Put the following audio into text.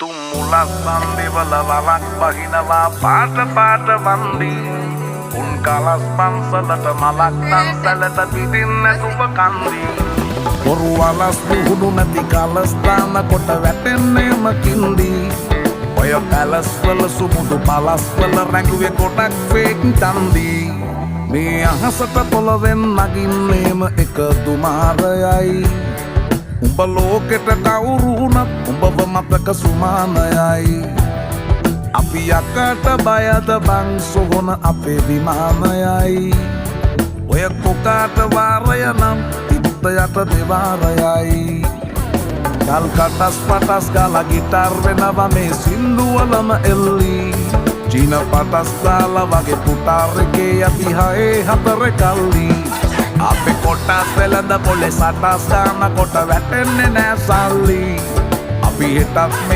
තුම්මුලස් සන්දිවල වරක් බහිනවා පාට පාට වන්දි උන් කලස් පන්සලට මලක් තන්සලට පිටින් නැතුව කන්දි බොරු වලස් පුහුණු නැති කලස් දාන කොට වැටෙන්නේම කින්දි ඔය කලස් වල සුමුදු පලස් වල රැඟුවේ කොටක් ෆේක් තන්දි මේ අහසට පොළවෙන් නගින්නේම එක දුමාරයයි උඹ ලෝකෙට කවුරු වුණත් උඹව මතක සුමානයයි අපි යකට බයද බං සොහොන අපේ විමානයයි ඔය කොකාට වාරය නම් තිත්ත යට දෙවාරයයි ගල් කටස් පටස් ගාලා ගිටාර් වෙනවා මේ සින්දුවලම එල්ලි චීන පටස් දාලා වගේ පුටාර් එකේ අපි හයේ හතර කල්ලි අපේ කොටස් වෙලඳ පොලේ සටස් ගාන කොට වැටෙන්නේ නෑ සල්ලි අපි හිටත් මේ